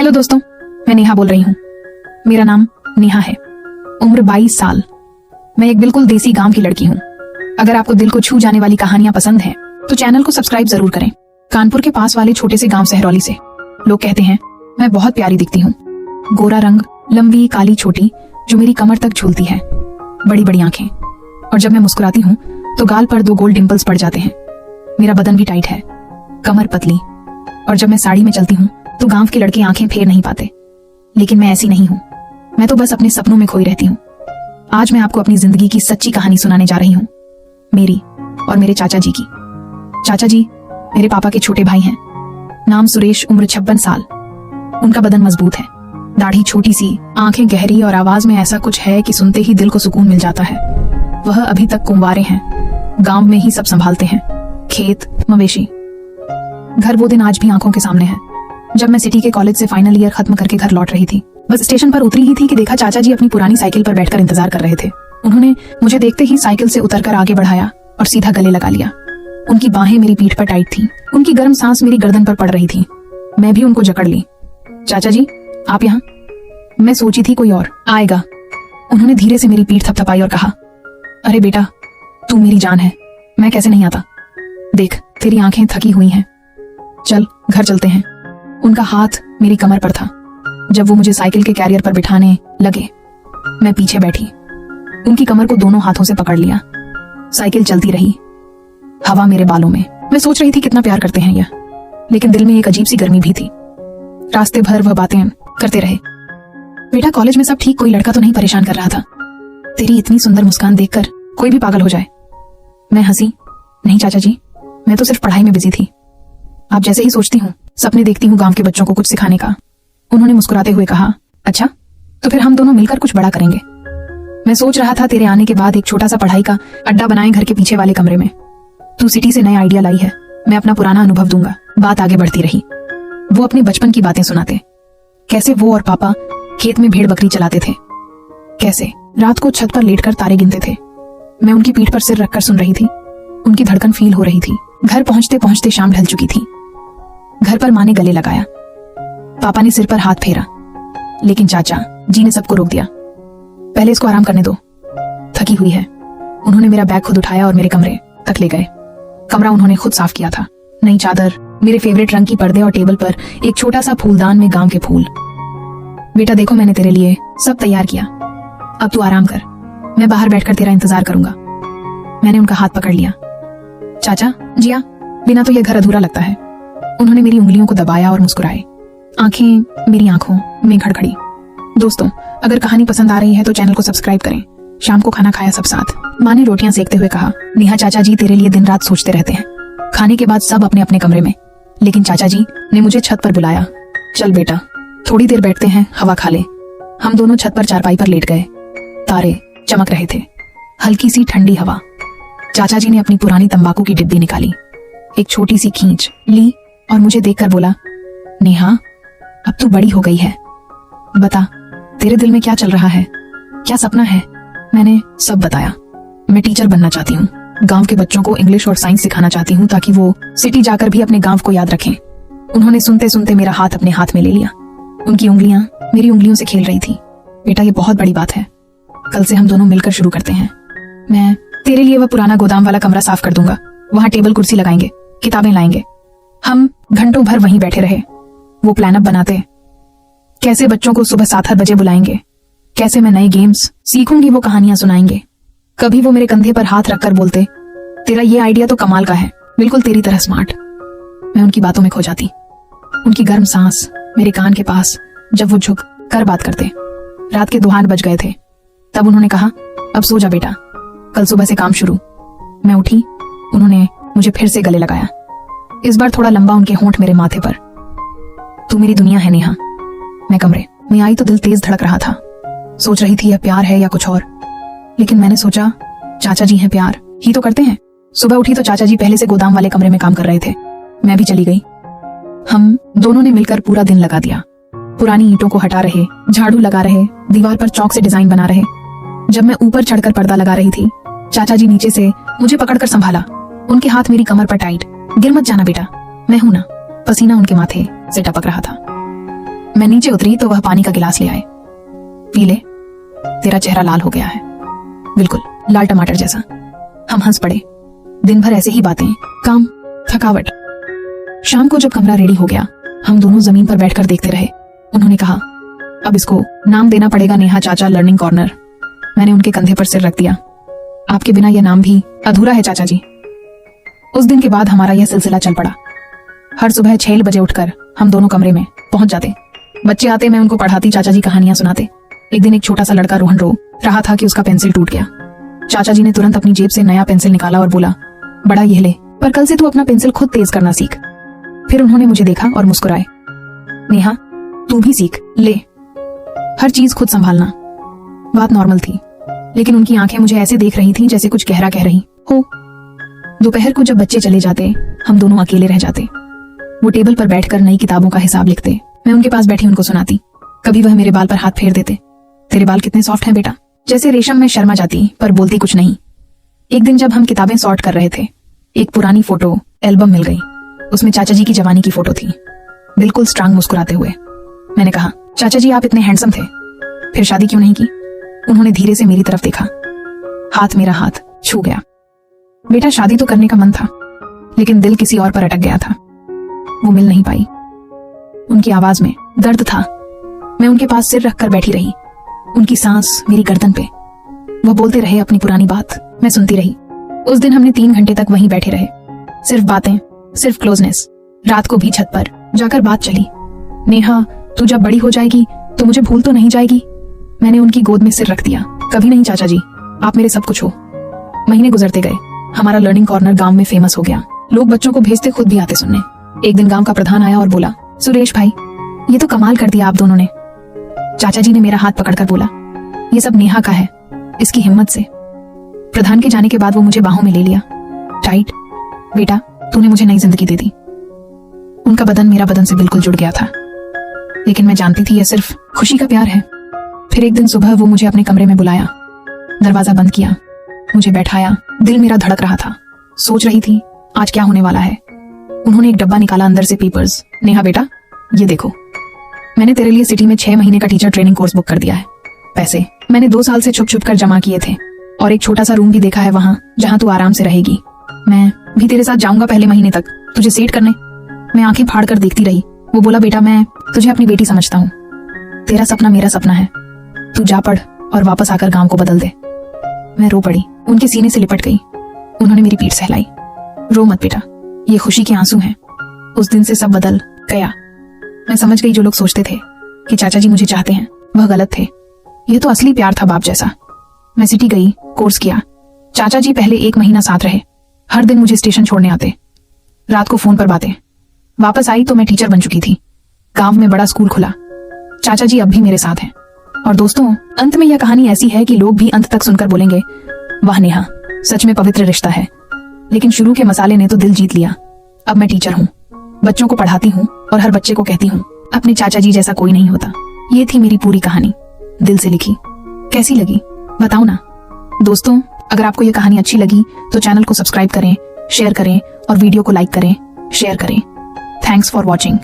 Hello दोस्तों, मैं नेहा बोल रही हूँ। मेरा नाम नेहा है, उम्र 22 साल। मैं एक बिल्कुल देसी गांव की लड़की हूँ। अगर आपको दिल को छू जाने वाली कहानियां पसंद हैं, तो चैनल को सब्सक्राइब जरूर करें। कानपुर के पास वाले छोटे से गांव सहरौली से। लोग कहते हैं मैं बहुत प्यारी दिखती हूँ। गोरा रंग, लंबी काली छोटी जो मेरी कमर तक झूलती है, बड़ी बड़ी आंखें, और जब मैं मुस्कुराती हूँ तो गाल पर 2 गोल डिंपल्स पड़ जाते हैं। मेरा बदन भी टाइट है, कमर पतली, और जब मैं साड़ी में चलती हूँ तो गांव के लड़के आंखें फेर नहीं पाते। लेकिन मैं ऐसी नहीं हूँ। मैं तो बस अपने सपनों में खोई रहती हूँ। आज मैं आपको अपनी जिंदगी की सच्ची कहानी सुनाने जा रही हूँ, मेरी और मेरे चाचा जी की। चाचा जी मेरे पापा के छोटे भाई हैं। नाम सुरेश, उम्र 56 साल। उनका बदन मजबूत है, दाढ़ी छोटी सी, आंखें गहरी, और आवाज में ऐसा कुछ है कि सुनते ही दिल को सुकून मिल जाता है। वह अभी तक कुंवारे हैं, गांव में ही सब संभालते हैं, खेत, मवेशी। घर वो दिन आज भी आंखों के सामने है, जब मैं सिटी के कॉलेज से फाइनल ईयर खत्म करके घर लौट रही थी। बस स्टेशन पर उतरी ही थी कि देखा चाचा जी अपनी पुरानी साइकिल पर बैठकर इंतजार कर रहे थे। उन्होंने मुझे देखते ही साइकिल से उतरकर आगे बढ़ाया और सीधा गले लगा लिया। उनकी बाहें मेरी पीठ पर टाइट थी, उनकी गर्म सांस मेरी गर्दन पर पड़ रही थी। मैं भी उनको जकड़ ली। चाचा जी आप यहाँ? मैं सोची थी कोई और आएगा। उन्होंने धीरे से मेरी पीठ थपथपाई और कहा, अरे बेटा, तू मेरी जान है, मैं कैसे नहीं आता। देख तेरी आंखें थकी हुई हैं, चल घर चलते हैं। उनका हाथ मेरी कमर पर था। जब वो मुझे साइकिल के कैरियर पर बिठाने लगे, मैं पीछे बैठी, उनकी कमर को दोनों हाथों से पकड़ लिया। साइकिल चलती रही, हवा मेरे बालों में। मैं सोच रही थी कितना प्यार करते हैं यह, लेकिन दिल में एक अजीब सी गर्मी भी थी। रास्ते भर वह बातें करते रहे। बेटा कॉलेज में सब ठीक, कोई लड़का तो नहीं परेशान कर रहा था? तेरी इतनी सुंदर मुस्कान देखकर कोई भी पागल हो जाए। मैं हंसी, नहीं चाचा जी, मैं तो सिर्फ पढ़ाई में बिजी थी। आप जैसे ही सोचती हूँ, सपने देखती हूँ गांव के बच्चों को कुछ सिखाने का। उन्होंने मुस्कुराते हुए कहा, अच्छा तो फिर हम दोनों मिलकर कुछ बड़ा करेंगे। मैं सोच रहा था तेरे आने के बाद एक छोटा सा पढ़ाई का अड्डा बनाएं घर के पीछे वाले कमरे में। तू सिटी से नया आइडिया लाई है, मैं अपना पुराना अनुभव दूंगा। बात आगे बढ़ती रही। वो अपने बचपन की बातें सुनाते, कैसे वो और पापा खेत में भेड़ बकरी चलाते थे, कैसे रात को छत पर लेटकर तारे गिनते थे। मैं उनकी पीठ पर सिर रखकर सुन रही थी। उनकी धड़कन फील हो रही थी। घर पहुंचते पहुंचते शाम ढल चुकी थी। घर पर माँ ने गले लगाया, पापा ने सिर पर हाथ फेरा, लेकिन चाचा जी ने सबको रोक दिया। पहले इसको आराम करने दो, थकी हुई है। उन्होंने मेरा बैग खुद उठाया और मेरे कमरे तक ले गए। कमरा उन्होंने खुद साफ किया था। नई चादर, मेरे फेवरेट रंग की पर्दे, और टेबल पर एक छोटा सा फूलदान में गांव के फूल। बेटा देखो, मैंने तेरे लिए सब तैयार किया, अब तू आराम कर, मैं बाहर बैठकर तेरा इंतजार करूंगा। मैंने उनका हाथ पकड़ लिया। चाचा जिया, बिना तो यह घर अधूरा लगता है। उन्होंने मेरी उंगलियों को दबाया और मुस्कुराए। आंखें मेरी आंखों में खड़खड़ी। दोस्तों अगर कहानी पसंद आ रही है तो चैनल को सब्सक्राइब करें। शाम को खाना खाया सब साथ। माँ ने रोटियां सेकते हुए कहा, नेहा चाचा जी तेरे लिए दिन रात सोचते रहते हैं। खाने के बाद सब अपने अपने कमरे में, लेकिन चाचा जी ने मुझे छत पर बुलाया। चल बेटा, थोड़ी देर बैठते हैं, हवा खा ले। हम दोनों छत पर चारपाई पर लेट गए। तारे चमक रहे थे, हल्की सी ठंडी हवा। चाचा जी ने अपनी पुरानी तंबाकू की डिब्बी निकाली, एक छोटी सी खींच ली और मुझे देखकर बोला, नेहा अब तू बड़ी हो गई है, बता तेरे दिल में क्या चल रहा है, क्या सपना है। मैंने सब बताया। मैं टीचर बनना चाहती हूँ, गांव के बच्चों को इंग्लिश और साइंस सिखाना चाहती हूँ ताकि वो सिटी जाकर भी अपने गांव को याद रखें। उन्होंने सुनते सुनते मेरा हाथ अपने हाथ में ले लिया। उनकी उंगलियां मेरी उंगलियों से खेल रही थी। बेटा ये बहुत बड़ी बात है, कल से हम दोनों मिलकर शुरू करते हैं। मैं तेरे लिए वह पुराना गोदाम वाला कमरा साफ कर दूंगा, वहां टेबल कुर्सी लगाएंगे, किताबें लाएंगे। हम घंटों भर वहीं बैठे रहे। वो प्लान अप बनाते, कैसे बच्चों को सुबह 7-8 बजे बुलाएंगे, कैसे मैं नए गेम्स सीखूंगी, वो कहानियां सुनाएंगे। कभी वो मेरे कंधे पर हाथ रखकर बोलते, तेरा ये आइडिया तो कमाल का है, बिल्कुल तेरी तरह स्मार्ट। मैं उनकी बातों में खो जाती। उनकी गर्म सांस मेरे कान के पास जब वो झुक कर बात करते। रात के 2 बज गए थे। तब उन्होंने कहा, अब सो जा बेटा, कल सुबह से काम शुरू। मैं उठी। उन्होंने मुझे फिर से गले लगाया, इस बार थोड़ा लंबा, उनके होंठ मेरे माथे पर। तू मेरी दुनिया है नेहा। मैं कमरे में आई तो दिल तेज धड़क रहा था। सोच रही थी यह प्यार है या कुछ और, लेकिन मैंने सोचा चाचा जी हैं, प्यार ही तो करते हैं। सुबह उठी तो चाचा जी पहले से गोदाम वाले कमरे में काम कर रहे थे। मैं भी चली गई। हम दोनों ने मिलकर पूरा दिन लगा दिया। पुरानी ईंटों को हटा रहे, झाड़ू लगा रहे, दीवार पर चौक से डिजाइन बना रहे। जब मैं ऊपर चढ़कर पर्दा लगा रही थी, चाचा जी नीचे से मुझे पकड़कर संभाला। उनके हाथ मेरी कमर पर टाइट। गिर मत जाना बेटा, मैं हूं ना। पसीना उनके माथे से टपक रहा था। मैं नीचे उतरी तो वह पानी का गिलास ले आए। पी ले, तेरा चेहरा लाल हो गया है, बिल्कुल लाल टमाटर जैसा। हम हंस पड़े। दिन भर ऐसे ही बातें, काम, थकावट। शाम को जब कमरा रेडी हो गया, हम दोनों जमीन पर बैठकर देखते रहे। उन्होंने कहा, अब इसको नाम देना पड़ेगा नेहा चाचा लर्निंग कॉर्नर। मैंने उनके कंधे पर सिर रख दिया। आपके बिना यह नाम भी अधूरा है चाचा जी। उस दिन के बाद हमारा यह सिलसिला चल पड़ा। हर सुबह 6 बजे उठकर हम दोनों कमरे में पहुंच जाते। बच्चे आते, मैं उनको पढ़ाती, चाचा जी कहानियां सुनाते। एक दिन एक छोटा सा लड़का रोहन रो रहा था कि उसका पेंसिल टूट गया। चाचा जी ने तुरंत अपनी जेब से नया पेंसिल निकाला और बोला, बड़ा यह ले, पर कल से तू अपना पेंसिल खुद तेज करना सीख। फिर उन्होंने मुझे देखा और मुस्कुराए। नेहा, तू भी सीख ले, हर चीज खुद संभालना। बात नॉर्मल थी, लेकिन उनकी आंखें मुझे ऐसे देख रही थी जैसे कुछ गहरा कह रही हो। दोपहर को जब बच्चे चले जाते, हम दोनों अकेले रह जाते। वो टेबल पर बैठकर नई किताबों का हिसाब लिखते, मैं उनके पास बैठी उनको सुनाती। कभी वह मेरे बाल पर हाथ फेर देते। तेरे बाल कितने सॉफ्ट हैं बेटा। जैसे रेशम में शर्मा जाती, पर बोलती कुछ नहीं। एक दिन जब हम किताबें सॉर्ट कर रहे थे, एक पुरानी फोटो एल्बम मिल गई। उसमें चाचा जी की जवानी की फोटो थी, बिल्कुल स्ट्रांग मुस्कुराते हुए। मैंने कहा, चाचा जी आप इतने हैंडसम थे, फिर शादी क्यों नहीं की? उन्होंने धीरे से मेरी तरफ देखा। हाथ मेरा हाथ छू गया। बेटा, शादी तो करने का मन था, लेकिन दिल किसी और पर अटक गया था। वो मिल नहीं पाई। उनकी आवाज में दर्द था। मैं उनके पास सिर रखकर बैठी रही, उनकी सांस मेरी गर्दन पे। वो बोलते रहे अपनी पुरानी बात, मैं सुनती रही। उस दिन हमने 3 घंटे तक वहीं बैठे रहे। सिर्फ बातें, सिर्फ क्लोजनेस। रात को भी छत पर जाकर बात चली। नेहा, तू जब बड़ी हो जाएगी तो मुझे भूल तो नहीं जाएगी? मैंने उनकी गोद में सिर रख दिया। कभी नहीं चाचा जी, आप मेरे सब कुछ हो। महीने गुजरते गए। हमारा लर्निंग कॉर्नर गांव में फेमस हो गया। लोग बच्चों को भेजते, खुद भी आते सुनने। एक दिन गांव का प्रधान आया और बोला, सुरेश भाई, ये तो कमाल कर दिया आप दोनों ने। चाचा जी ने मेरा हाथ पकड़कर बोला, ये सब नेहा का है, इसकी हिम्मत से। प्रधान के जाने के बाद वो मुझे बाहों में ले लिया, टाइट। बेटा, तूने मुझे नई जिंदगी दे दी। उनका बदन मेरा बदन से बिल्कुल जुड़ गया था, लेकिन मैं जानती थी यह सिर्फ खुशी का प्यार है। फिर एक दिन सुबह वो मुझे अपने कमरे में बुलाया, दरवाजा बंद किया, मुझे बैठाया। दिल मेरा धड़क रहा था, सोच रही थी आज क्या होने वाला है। उन्होंने एक डब्बा निकाला, अंदर से पेपर्स। नेहा बेटा, ये देखो, मैंने तेरे लिए सिटी में 6 महीने का टीचर ट्रेनिंग कोर्स बुक कर दिया है। पैसे मैंने 2 साल से छुप छुप कर जमा किए थे, और एक छोटा सा रूम भी देखा है वहां, जहां तू आराम से रहेगी। मैं भी तेरे साथ जाऊंगा पहले महीने तक तुझे सेट करने। मैं आंखें फाड़ कर देखती रही। वो बोला, बेटा, मैं तुझे अपनी बेटी समझता हूँ। तेरा सपना मेरा सपना है। तू जा पढ़ और वापस आकर गांव को बदल दे। मैं रो पड़ी, उनके सीने से लिपट गई। उन्होंने मेरी पीठ सहलाई। रो मत बेटा, ये खुशी के आंसू हैं। उस दिन से सब बदल गया। मैं समझ गई जो लोग सोचते थे कि चाचा जी मुझे चाहते हैं, वह गलत थे। यह तो असली प्यार था, बाप जैसा। मैं सिटी गई, कोर्स किया। चाचा जी पहले 1 महीना साथ रहे। हर दिन मुझे स्टेशन छोड़ने आते, रात को फोन पर बातें। वापस आई तो मैं टीचर बन चुकी थी। गांव में बड़ा स्कूल खुला। चाचा जी अब भी मेरे साथ हैं। और दोस्तों, अंत में यह कहानी ऐसी है कि लोग भी अंत तक सुनकर बोलेंगे, वाह नेहा, सच में पवित्र रिश्ता है। लेकिन शुरू के मसाले ने तो दिल जीत लिया। अब मैं टीचर हूँ, बच्चों को पढ़ाती हूँ और हर बच्चे को कहती हूँ, अपने चाचा जी जैसा कोई नहीं होता। ये थी मेरी पूरी कहानी, दिल से लिखी। कैसी लगी बताओ ना। दोस्तों, अगर आपको ये कहानी अच्छी लगी तो चैनल को सब्सक्राइब करें, शेयर करें और वीडियो को लाइक करें, शेयर करें। Thanks for watching.